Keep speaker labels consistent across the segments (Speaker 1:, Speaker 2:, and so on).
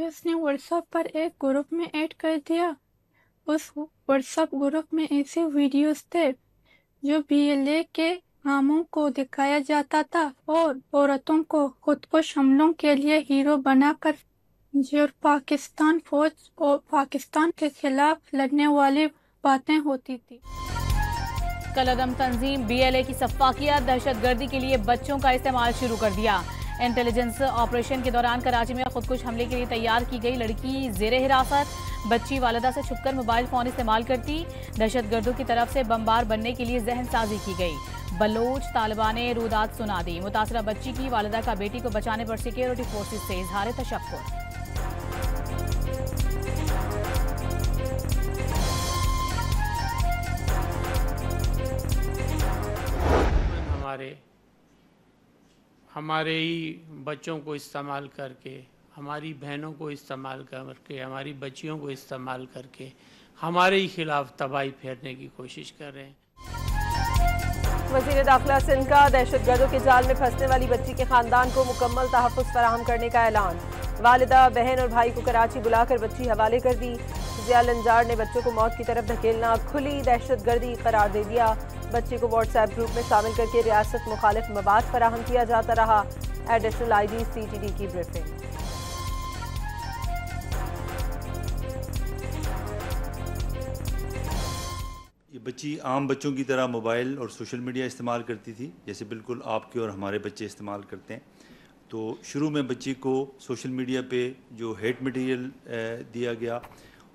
Speaker 1: Videos ने WhatsApp पर एक ग्रुप में ऐड कर दिया। उस व्हाट्सएप ग्रुप में ऐसे वीडियोस थे जो बीएलए के कामों को दिखाया जाता था और औरतों को खुदकुश हमलों के लिए हीरो बनाकर जो पाकिस्तान फौज और पाकिस्तान के खिलाफ लड़ने वाली बातें होती थी।
Speaker 2: कलअदम तंजीम बीएलए की सफाकियात दहशतगर्दी के लिए बच्चों का इस्तेमाल शुरू कर दिया। इंटेलिजेंस ऑपरेशन के दौरान कराची में खुदकुश हमले के लिए तैयार की गई लड़की जेर हिरासत। बच्ची वालिदा से छुपकर मोबाइल फोन इस्तेमाल करती। दहशतगर्दों की तरफ से बमबार बनने के लिए जहन साजी की गई। बलोच तालिबान ने रुदात सुना दी। मुतासरा बच्ची की वालिदा का बेटी को बचाने पर सिक्योरिटी फोर्सेज से इजहार तशक्कुर।
Speaker 3: हमारे ही बच्चों को इस्तेमाल करके, हमारी बहनों को इस्तेमाल करके, हमारी बच्चियों को इस्तेमाल करके हमारे ही खिलाफ तबाही फेरने की कोशिश कर रहे हैं।
Speaker 4: वज़ीर दाखिला सिंध का दहशतगर्दों के जाल में फंसने वाली बच्ची के खानदान को मुकम्मल तहफ़्फ़ुज़ फराहम करने का ऐलान। वालिदा, बहन और भाई को कराची बुलाकर बच्ची हवाले कर दी। ज़िया लंजार ने बच्चों को मौत की तरफ धकेलना खुली दहशतगर्दी करार दे दिया। बच्ची को व्हाट्सएप ग्रुप में शामिल करके रियासत मुखालिफ मवाद फराहम किया जाता रहा। एडिशनल आईजी सीटीडी की ब्रीफिंग।
Speaker 5: ये बच्ची आम बच्चों की तरह मोबाइल और सोशल मीडिया इस्तेमाल करती थी, जैसे बिल्कुल आपके और हमारे बच्चे इस्तेमाल करते हैं। तो शुरू में बच्ची को सोशल मीडिया पे जो हेट मटेरियल दिया गया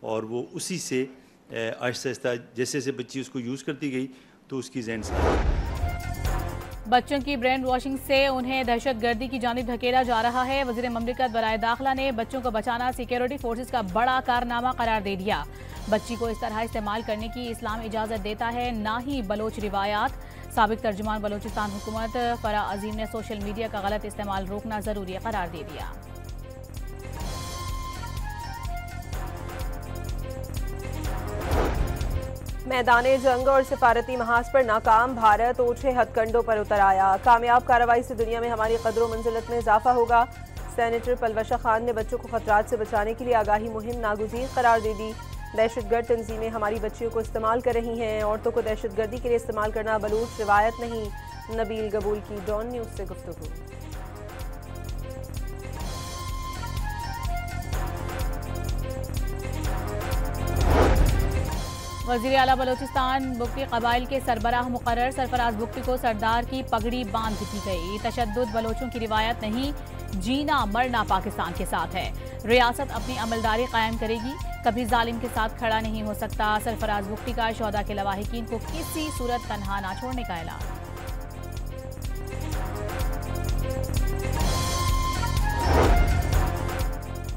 Speaker 5: और वो उसी से आहिस्ता आहिस्ता जैसे जैसे बच्ची उसको यूज़ करती गई तो उसकी ज़हन सारी।
Speaker 2: बच्चों की ब्रेन वॉशिंग से उन्हें दहशतगर्दी की जानिब धकेला जा रहा है। वज़ीर ममलिकत बराए दाखिला ने बच्चों को बचाना सिक्योरिटी फोर्सेज का बड़ा कारनामा करार दे दिया। बच्ची को इस तरह इस्तेमाल करने की इस्लाम इजाज़त देता है, ना ही बलोच रिवायात। साबिक तर्जुमान बलोचिस्तान हुकूमत फरा अजीम ने सोशल मीडिया का गलत इस्तेमाल रोकना ज़रूरी करार दे दिया।
Speaker 4: मैदाने जंग और सिफारती महाज पर नाकाम भारत ओछे हथकंडों पर उतर आया। कामयाब कार्रवाई से दुनिया में हमारी कदर मंजिलत में इजाफा होगा। सेनेटर पलवशा खान ने बच्चों को खतरात से बचाने के लिए आगाही मुहिम नागुज़ीर करार दे दी। दहशतगर्द तंजीमें हमारी बच्चियों को इस्तेमाल कर रही हैं। औरतों को दहशतगर्दी के लिए इस्तेमाल करना बलूच रिवायत नहीं। नबील गबूल की डॉन न्यूज़ से गुफ्तगू।
Speaker 2: वज़ीर आला बलोचिस्तान बुक्ती कबाइल के सरबराह मुकर्रर सरफराज बुक्ती को सरदार की पगड़ी बांध दी गई। तशद्दुद बलोचों की रिवायत नहीं, जीना मरना पाकिस्तान के साथ है। रियासत अपनी अमलदारी कायम करेगी, कभी जालिम के साथ खड़ा नहीं हो सकता। सरफराज बुक्ती का शोहदा के लवाहिकीन को किसी सूरत तन्हा ना छोड़ने का ऐलान।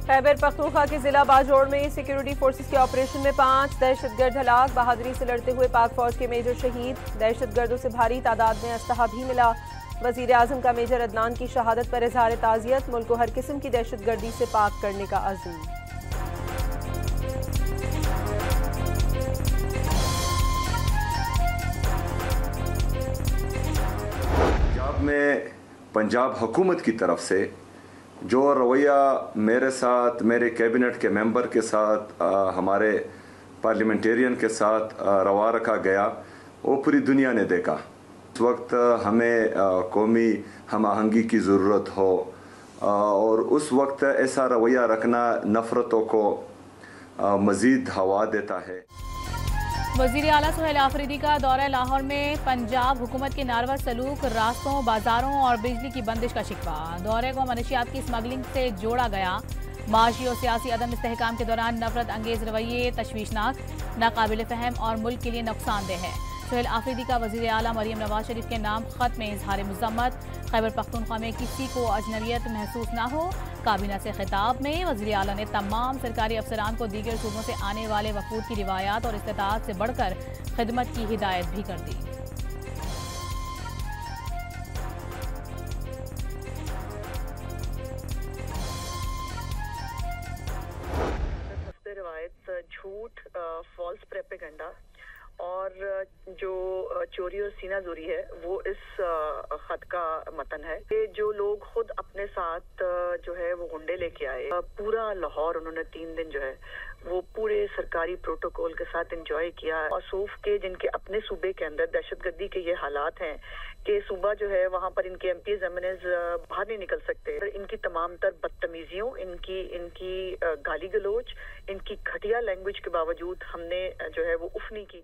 Speaker 4: खैबर पख्तूनख्वा के जिला बाजोड़ में सिक्योरिटी फोर्सेस के ऑपरेशन में 5 दहशतगर्द हलाक। बहादुरी से लड़ते हुए पाक फौज के मेजर शहीद। दहशतगर्दों से भारी तादाद में असलहा भी मिला। वजीर आजम का मेजर अदनान की शहादत पर इजहार ताज़ियत। मुल्क को हर किस्म की दहशतगर्दी से पाक करने का अज़्म।
Speaker 6: पंजाब हुकूमत की तरफ से जो रवैया मेरे साथ, मेरे कैबिनेट के मेंबर के साथ, हमारे पार्लियामेंटेरियन के साथ रवा रखा गया, वो पूरी दुनिया ने देखा। इस वक्त हमें कौमी हम आहंगी की ज़रूरत हो और उस वक्त ऐसा रवैया रखना नफ़रतों को मज़ीद हवा देता है।
Speaker 2: वज़ीर आला सुहेल आफरीदी का दौरा लाहौर में पंजाब हुकूमत के नारवा सलूक, रास्तों, बाजारों और बिजली की बंदिश का शिकवा। दौरे को मनशियात की स्मगलिंग से जोड़ा गया। माशी और सियासी अदम इस्तेहकाम के दौरान नफरत अंगेज रवैये तशवीशनाक, नाकाबिल फ़हम और मुल्क के लिए नुकसानदेह है। सुहेल आफरीदी का वज़ीर आला मरियम नवाज शरीफ के नाम खत में इजहार मुज़म्मत। खैबर पख्तूनख्वा में किसी को अजनबियत महसूस न हो। काबीना से खिताब में वज़ीर आला ने तमाम सरकारी अफसरान को दीगर सूबों से आने वाले वफूद की रिवायात और इस्तिताअत से बढ़कर खिदमत की हिदायत भी कर दी।
Speaker 7: रिवायत, झूठ, फॉल्स प्रोपेगेंडा और जो चोरी और सीनाजोरी है वो इस खत का मतन है। ये जो लोग खुद अपने साथ जो जो है वो गुंडे लेके आए। पूरा लाहौर उन्होंने 3 दिन जो है वो पूरे सरकारी प्रोटोकॉल के साथ एंजॉय किया। मौसूफ के जिनके अपने सूबे के अंदर दहशतगर्दी के ये हालात हैं कि सूबा जो है वहाँ पर इनके MPs MNAs बाहर नहीं निकल सकते। इनकी तमाम तर बदतमीजियों, इनकी गाली गलोच, इनकी घटिया लैंग्वेज के बावजूद हमने जो है वो उफ नहीं की।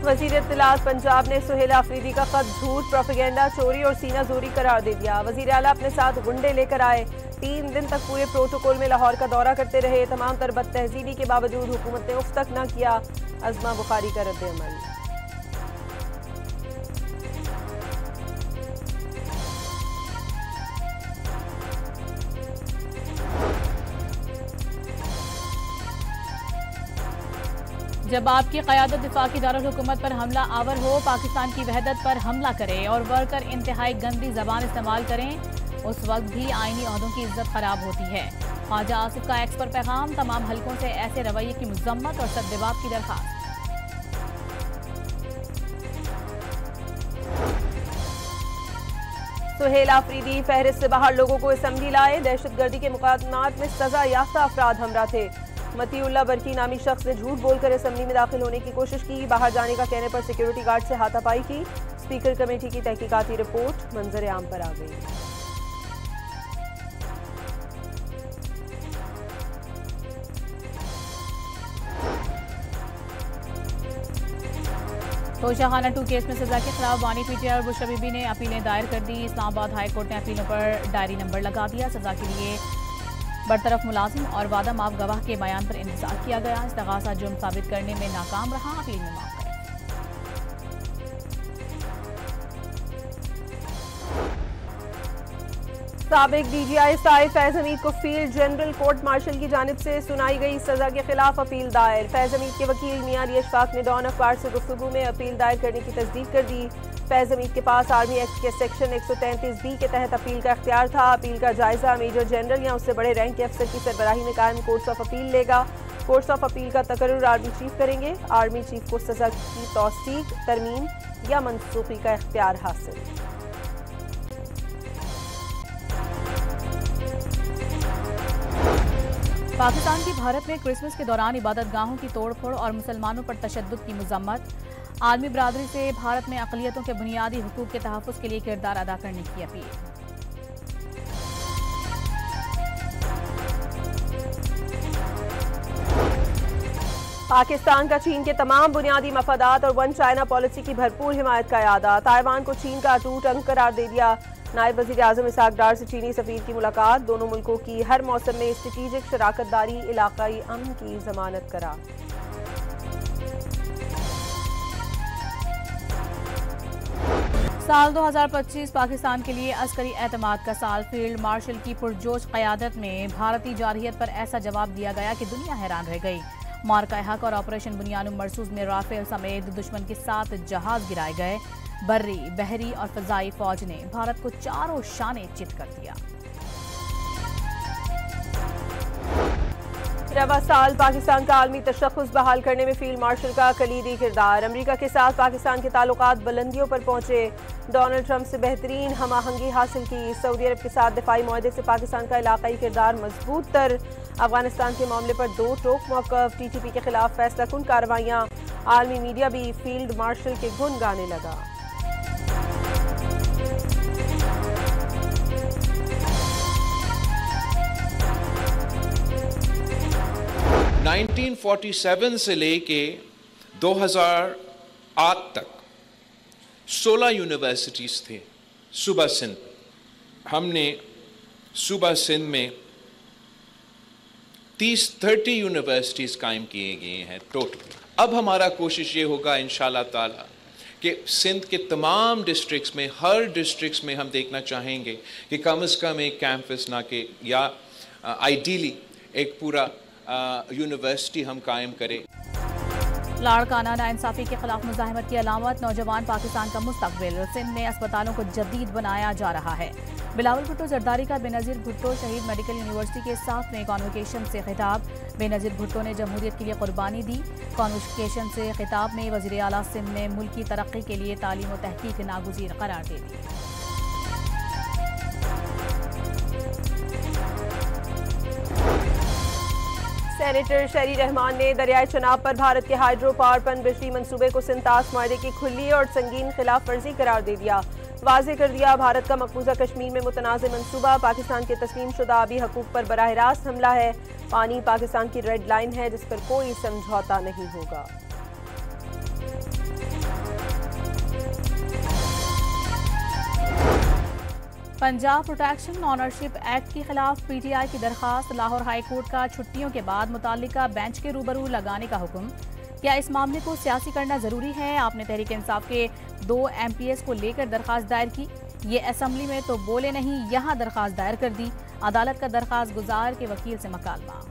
Speaker 4: वजीर इत्तलात पंजाब ने सुहेल आफरीदी का खत झूठ, प्रोपेगेंडा, चोरी और सीना जोरी करार दे दिया। वजीर आला अपने साथ गुंडे लेकर आए, 3 दिन तक पूरे प्रोटोकॉल में लाहौर का दौरा करते रहे। तमाम तर बदतहजीबी के बावजूद हुकूमत ने उफ तक न किया। अज़मा बुखारी का रद्द-ए-अमल।
Speaker 2: जब आपकी क़यादत दिफा की दारुल हुकूमत पर हमला आवर हो, पाकिस्तान की वहदत पर हमला करें और वर्कर इंतहाई गंदी जबान इस्तेमाल करें, उस वक्त भी आईनी ओहदों की इज्जत खराब होती है। ख्वाजा आसिफ का एक्स पर पैगाम, तमाम हलकों से ऐसे रवैये की मजम्मत और सद्देबाब की दरखास्त।
Speaker 4: सुहेल आफरीदी फहरिस्त से बाहर लोगों को असम्बली लाए। दहशतगर्दी के मुकदमात में सजा याफ्ता अफराद हमरा थे। मतीउल्लाह बरकी नामी शख्स ने झूठ बोलकर असम्बली में दाखिल होने की कोशिश की। बाहर जाने का कहने पर सिक्योरिटी गार्ड से हाथापाई की। स्पीकर कमेटी की तहकीकाती रिपोर्ट मंजर आम पर आ गई।
Speaker 2: तोशाखाना 2 केस में सजा के खिलाफ वानी पीटीआई और बुशरा बीबी ने अपीलें दायर कर दी। इस्लामाबाद हाई कोर्ट ने अपीलों पर डायरी नंबर लगा दिया। सजा के लिए बरतरफ मुलाजिम और वादा माफ गवाह के बयान पर इंतजार किया गया। इस्तगासा जुर्म साबित करने में नाकाम रहा, अपील में माफ करें।
Speaker 4: साबिक DGI साहिब फैज हमीद को फील्ड जनरल कोर्ट मार्शल की जानिब से सुनाई गई सजा के खिलाफ अपील दायर। फैज हमीद के वकील मियां अली अशफाक ने डॉन अखबार से गुफ्तगू में अपील दायर करने की तस्दीक कर दी। फैज हमीद के पास आर्मी एक्ट के सेक्शन 133B के तहत अपील का इख्तियार था। अपील का जायजा मेजर जनरल या उससे बड़े रैंक के अफसर की सरबराही में कायम कोर्ट्स ऑफ अपील लेगा। कोर्ट्स ऑफ अपील का तकर्रुर आर्मी चीफ करेंगे। आर्मी चीफ को सजा की तौसीक, तरमीम या मनसूखी का इख्तियार हासिल।
Speaker 2: पाकिस्तान की भारत में क्रिसमस के दौरान इबादतगाहों की तोड़फोड़ और मुसलमानों पर तशद्दुद की मजम्मत। आलमी बरादरी से भारत में अक़लियतों के बुनियादी हुकूक के तहफ़्फ़ुज़ के लिए किरदार अदा करने की अपील।
Speaker 4: पाकिस्तान का चीन के तमाम बुनियादी मफादात और वन चाइना पॉलिसी की भरपूर हिमायत का इरादा। ताइवान को चीन का अटूट अंग करार दे दिया। नायब वज़ीर आज़म इसहाक डार से चीनी सफ़ीर की मुलाकात। दोनों मुल्कों की हर मौसम में स्ट्रेटेजिक शराकतदारी इलाकाई अमन की जमानत करार।
Speaker 2: साल 2025 पाकिस्तान के लिए अस्करी एतमाद का साल। फील्ड मार्शल की पुरजोश क़यादत में भारतीय जारहियत पर ऐसा जवाब दिया गया कि दुनिया हैरान रह गई। मार्का हक और ऑपरेशन बुनियानुम मरसूज में राफेल समेत दुश्मन के 7 जहाज गिराए गए। बर्री, बहरी और फ़ज़ाई फौज ने भारत को चारों शाने चित कर दिया।
Speaker 4: रवा साल पाकिस्तान का आलमी तशख़्ख़ुस बहाल करने में फील्ड मार्शल का कलीदी किरदार। अमरीका के साथ पाकिस्तान के ताल्लुकात बुलंदियों पर पहुंचे। डोनाल्ड ट्रंप से बेहतरीन हमआहंगी हासिल की। सऊदी अरब के साथ दिफाई मुआहदे से पाकिस्तान का इलाकाई किरदार मजबूत तर। अफगानिस्तान के मामले पर 2 टोक मौक़िफ़। TTP के खिलाफ फैसला कुन कार्रवाइयाँ। आलमी मीडिया भी फील्ड मार्शल के गुन गाने लगा।
Speaker 8: 1947 से लेके 2008 तक 16 यूनिवर्सिटीज़ थे सूबा सिंध। हमने सूबा सिंध में 30 यूनिवर्सिटीज़ कायम किए गए हैं टोटल। अब हमारा कोशिश ये होगा इंशाल्लाह ताला कि सिंध के तमाम डिस्ट्रिक्ट्स में, हर डिस्ट्रिक्ट्स में हम देखना चाहेंगे कि कम से कम एक कैंपस ना के या आइडियली एक पूरा यूनिवर्सिटी हम कायम करें।
Speaker 2: लाड़काना नाइंसाफी के खिलाफ मुजाहिमत की अलामत। नौजवान पाकिस्तान का मुस्तकबिल। सिंध में अस्पतालों को जदीद बनाया जा रहा है। बिलावल भुट्टो जरदारी का बेनज़ीर भुट्टो शहीद मेडिकल यूनिवर्सिटी के 7वें कॉन्वोकेशन से खिताब। बेनज़ीर भुट्टो ने जमहूरियत के लिए कुर्बानी दी। कॉन्वोकेशन से खिताब में वज़ीर आला सिंध ने मुल्क की तरक्की के लिए तालीम और तहकीक नागुज़ीर करार दे दी।
Speaker 4: सेनेटर शहरी रहमान ने दरियाए चनाब पर भारत के हाइड्रो पावर पन बिजली मंसूबे को सिंतास माहे की खुली और संगीन खिलाफ वर्जी करार दे दिया। वाज़ेह कर दिया भारत का मकबूजा कश्मीर में मुतनाज़ मंसूबा पाकिस्तान के तस्लीम शुदा आबी हकूक पर बराह रास्त हमला है। पानी पाकिस्तान की रेड लाइन है जिस पर कोई समझौता नहीं होगा।
Speaker 2: पंजाब प्रोटेक्शन ऑनरशिप एक्ट के खिलाफ पीटीआई की दरखास्त। लाहौर हाई कोर्ट का छुट्टियों के बाद मुताल्लिका बेंच के रूबरू लगाने का हुक्म। क्या इस मामले को सियासी करना जरूरी है? आपने तहरीक इंसाफ के 2 MPs को लेकर दरखास्त दायर की। ये असेंबली में तो बोले नहीं, यहाँ दरखास्त दायर कर दी। अदालत का दरखास्त गुजार के वकील से मुकालमा।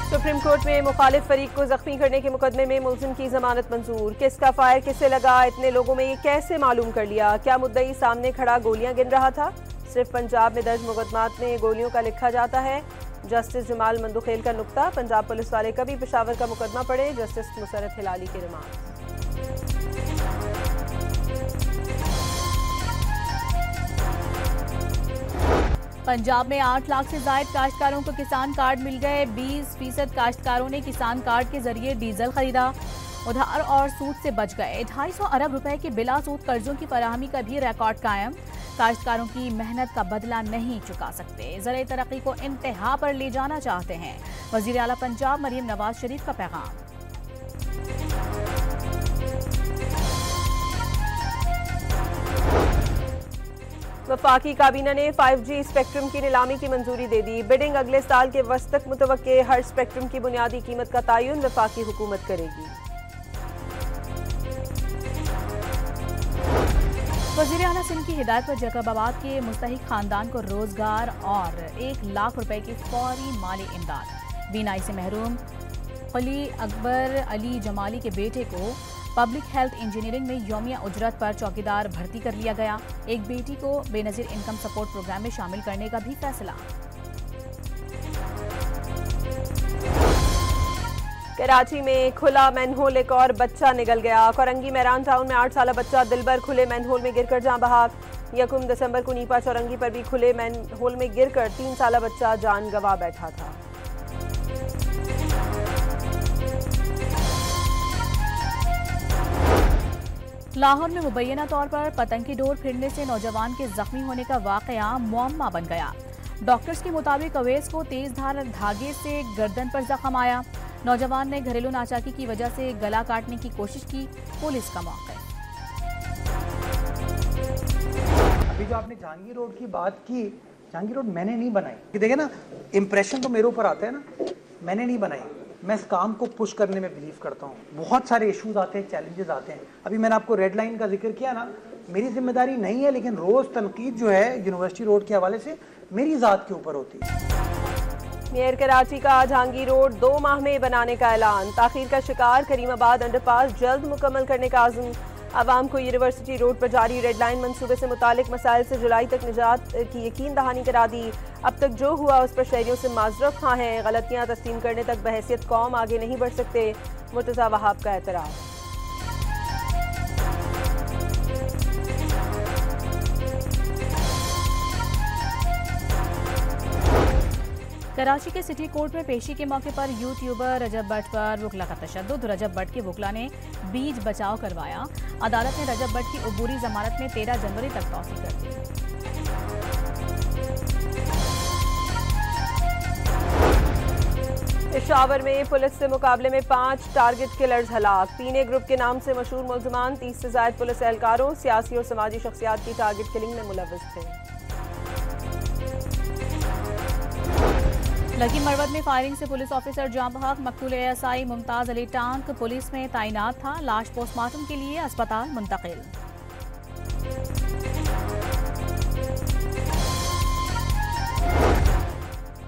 Speaker 4: सुप्रीम कोर्ट में मुखालिफ फरीक को जख्मी करने के मुकदमे में मुलजिम की जमानत मंजूर। किसका फायर किसे लगा, इतने लोगों में ये कैसे मालूम कर लिया? क्या मुद्दई सामने खड़ा गोलियां गिन रहा था? सिर्फ पंजाब में दर्ज मुकदमात में गोलियों का लिखा जाता है। जस्टिस जमाल मंदुखेल का नुक्ता। पंजाब पुलिस वाले कभी पेशावर का मुकदमा पढ़े। जस्टिस मुशर्रफ हिलाली के रिमार्क।
Speaker 2: पंजाब में 8 लाख से जायद काश्तकारों को किसान कार्ड मिल गए। 20% काश्तकारों ने किसान कार्ड के जरिए डीजल खरीदा। उधार और सूद से बच गए। 250 अरब रुपए के बिला सूद कर्जों की फराहमी का भी रिकॉर्ड कायम। काश्तकारों की मेहनत का बदला नहीं चुका सकते। ज़राए तरक्की को इंतहा पर ले जाना चाहते हैं। वज़ीर आला पंजाब मरीम नवाज शरीफ का पैगाम।
Speaker 4: वफाकी काबीना ने 5G स्पेक्ट्रम की नीलामी की मंजूरी दे दी। बिडिंग अगले साल के वस्त तक मुतवक्के। हर स्पेक्ट्रम की बुनियादी कीमत का तयन वफाकी हुकूमत करेगी।
Speaker 2: वज़ीर आला सिंध की हिदायत पर जैकबाबाद के मुस्तहिक खानदान को रोजगार और 1 लाख रुपए की फौरी माली इमदाद। बीनाई से महरूम खली अकबर अली जमाली के बेटे को पब्लिक हेल्थ इंजीनियरिंग में यौमिया उजरत पर चौकीदार भर्ती कर लिया गया। एक बेटी को बेनजीर इनकम सपोर्ट प्रोग्राम में शामिल करने का भी फैसला।
Speaker 4: कराची में खुला मैनहोल, एक और बच्चा निगल गया। कोरंगी मैरान टाउन में 8 साला बच्चा दिलबर खुले मैनहोल में गिरकर जान बहाक। 1 दिसंबर को नीपा चौरंगी पर भी खुले मैनहोल में गिरकर 3 साला बच्चा जान गंवा बैठा था।
Speaker 2: लाहौर में मुबैना तौर पर पतंग की डोर फिरने से नौजवान के जख्मी होने का वाकया मुअम्मा बन गया। डॉक्टर्स के मुताबिक अवैस को तेज धार धागे से गर्दन पर जख्म आया। नौजवान ने घरेलू नाचाकी की वजह से गला काटने की कोशिश की। पुलिस का मौका।
Speaker 9: अभी जो आपने जहांगीर रोड की बात की, जहांगीर रोड मैंने नहीं बनाई। देखिए ना, इंप्रेशन तो मेरे ऊपर आता है ना, मैंने नहीं बनाई। मैं इस काम को पुश करने में बिलीव करता हूँ। बहुत सारे इश्यूज आते हैं, चैलेंजेस आते हैं। अभी मैंने आपको रेड लाइन का जिक्र किया ना, मेरी जिम्मेदारी नहीं है, लेकिन रोज तनकीद जो है यूनिवर्सिटी रोड के हवाले से मेरी ज़ात के ऊपर होती है।
Speaker 4: मेयर कराची का जहांगीर रोड 2 माह में बनाने का ऐलान। ताखीर का शिकार करीमाबाद अंडरपास जल्द मुकम्मल करने का आज़म। आवाम को यूनिवर्सिटी रोड पर जारी रेड लाइन मंसूबे से मुतालिक मसाइल से जुलाई तक निजात की यकीन दहानी करा दी। अब तक जो हुआ उस पर शहरियों से माजरत खां हैं। गलतियां तस्लीम करने तक बहैसियत कौम आगे नहीं बढ़ सकते। मुर्तज़ा वहाब का एतराफ़।
Speaker 2: कराची के सिटी कोर्ट में पेशी के मौके पर यूट्यूबर रजब भट्ट पर वकला का तशद्दुद। रजब भट्ट के वकला ने बीच बचाव करवाया। अदालत ने रजब भट्ट की अबूरी जमानत में 13 जनवरी तक तौसीह कर दी।
Speaker 4: पेशावर में पुलिस से मुकाबले में 5 टारगेट किलर्स हलाक। पीने ग्रुप के नाम से मशहूर मुलजमान 30 से ज्यादा पुलिस एहलकारों, सियासी और समाजी शख्सियात की टारगेट किलिंग में मुलव्वस थे।
Speaker 2: लकी मरवत में फायरिंग से पुलिस ऑफिसर जान बहक। मकतूल ASI Mumtaz Ali tank police में तैनात था। लाश पोस्टमार्टम के लिए अस्पताल मुंतकिल।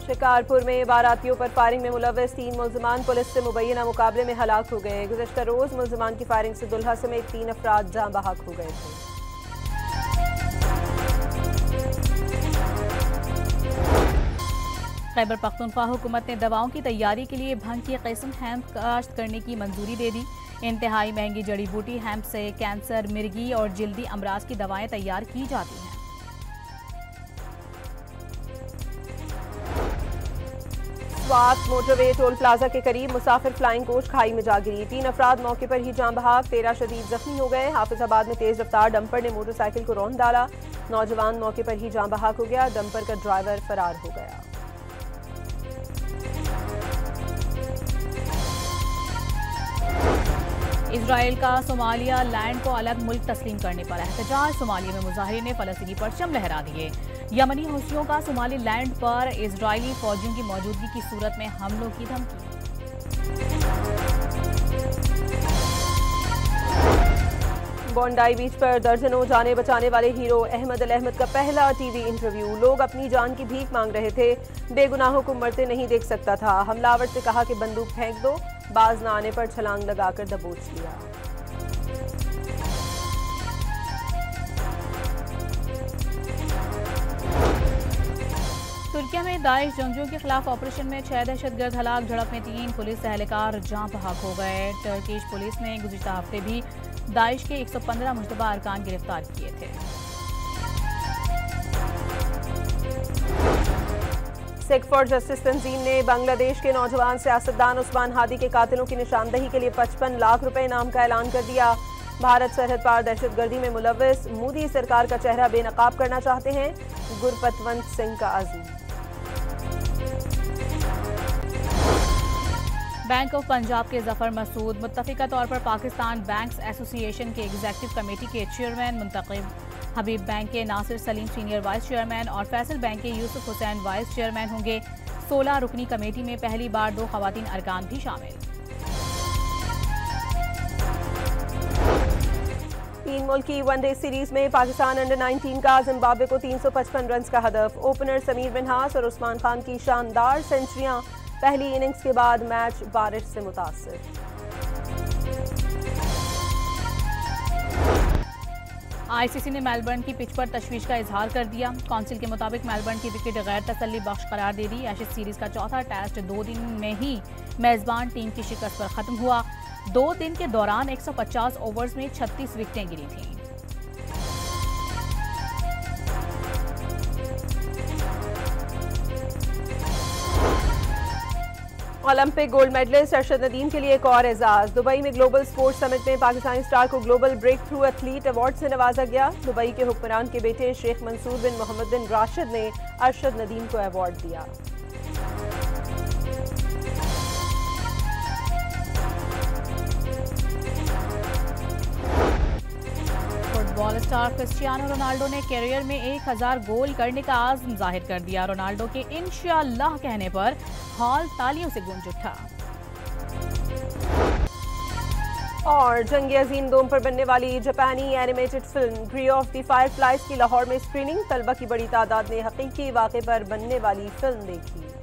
Speaker 4: शिकारपुर में बारातियों पर फायरिंग में मुलव्वस 3 मुलजमान पुलिस से मुबैना मुकाबले में हलाक हो गए। गुज़श्ता रोज मुलजमान की फायरिंग से दुल्हा समेत 3 अफराद जान बहक हो गए थे।
Speaker 2: खैबर पख्तूनख्वा हुकूमत ने दवाओं की तैयारी के लिए भंग की किस्म हैम्प काश्त करने की मंजूरी दे दी। इंतहाई महंगी जड़ी बूटी हैम्प से कैंसर, मिर्गी और जल्दी अमराज की दवाएं तैयार की जाती हैं।
Speaker 4: स्वात मोटरवे टोल प्लाजा के करीब मुसाफिर फ्लाइंग कोच खाई में जा गिरी। 3 अफराद मौके पर ही जान बहक, 13 शदीद जख्मी हो गए। हाफिजाबाद में तेज रफ्तार डंपर ने मोटरसाइकिल को रौंद डाला। नौजवान मौके पर ही जान बहक हो गया। डंपर का ड्राइवर फरार हो गया।
Speaker 2: इजराइल का सोमालिया लैंड को अलग मुल्क तस्लीम करने पर एहतजाज। सोमालिया में मुजाहिरीन ने फलस्तीनी परचम लहरा दिए। यमनी हौसियों का सोमाली लैंड पर इजरायली फौजियों की मौजूदगी की सूरत में हमलों की धमकी।
Speaker 4: बोंडाई बीच पर दर्जनों जाने बचाने वाले हीरो अहमद अल अहमद का पहला टीवी इंटरव्यू। लोग अपनी जान की भीख मांग रहे थे। बेगुनाहों को मरते नहीं देख सकता था। हमलावर से कहा कि बंदूक फेंक दो। बाज न आने पर छलांग लगाकर दबोच लिया।
Speaker 2: तुर्किया में दाइश जंगजुओं के खिलाफ ऑपरेशन में 6 दहशतगर्द हलाक। झड़प में 3 पुलिस एहलकार जाँ बहक हो गए। टर्किश पुलिस ने गुज़िश्ता हफ्ते भी दाइश के 115 मुश्तबा अरकान गिरफ्तार किए थे।
Speaker 4: सिख फॉर जस्टिस तंजीम ने बांग्लादेश के नौजवान सियासतदान उस्मान हादी के कातिलों की निशानदही के लिए 55 लाख रुपए इनाम का ऐलान कर दिया। भारत सरहद पार दहशतगर्दी में मुलव्वस मोदी सरकार का चेहरा बेनकाब करना चाहते हैं। गुरपतवंत सिंह का अज़ीम।
Speaker 2: बैंक ऑफ पंजाब के जफर मसूद मुत्तफिका तौर पर पाकिस्तान बैंक्स एसोसिएशन के एग्जीक्यूटिव कमेटी के चेयरमैन मुंतखब। हबीब बैंक के Nasir Saleem senior vice chairman और फैसल बैंक के यूसुफ हुसैन वाइस चेयरमैन होंगे। 16 रुकनी कमेटी में पहली बार 2 खवातीन अरकान भी शामिल।
Speaker 4: 3 मुल्की वनडे सीरीज में पाकिस्तान अंडर 19 का जिम्बाब्वे को 355 रन का हदफ। ओपनर समीर मिन्हास और उस्मान खान की शानदार सेंचुरियां। पहली इनिंग्स के बाद मैच बारिश से मुतासिर।
Speaker 2: आईसीसी ने मेलबर्न की पिच पर तशवीश का इजहार कर दिया। काउंसिल के मुताबिक मेलबर्न की विकेट गैर तसल्ली बख्श करार दे दी। एशेज सीरीज का चौथा टेस्ट 2 दिन में ही मेजबान टीम की शिकस्त पर खत्म हुआ। 2 दिन के दौरान 150 ओवर्स में 36 विकेटें गिरी थीं।
Speaker 4: Olympic gold medalist Arshad Nadeem के लिए एक और एजाज। दुबई में ग्लोबल स्पोर्ट्स समिट में पाकिस्तानी स्टार को global breakthrough athlete award से नवाजा गया। दुबई के हुक्मरान के बेटे शेख मंसूर बिन मोहम्मद बिन राशिद ने अरशद नदीम को अवार्ड दिया।
Speaker 2: फुटबॉल स्टार क्रिस्टियानो रोनाल्डो ने कैरियर में 1000 गोल करने का आज़्म जाहिर कर दिया। रोनाल्डो के इंशाअल्लाह कहने पर हॉल तालियों से गूंज उठा।
Speaker 4: और जंग अजीम दोम पर बनने वाली जापानी animated film grave of the fireflies की लाहौर में स्क्रीनिंग। तलबा की बड़ी तादाद ने हकीकी वाक़े पर बनने वाली फिल्म देखी।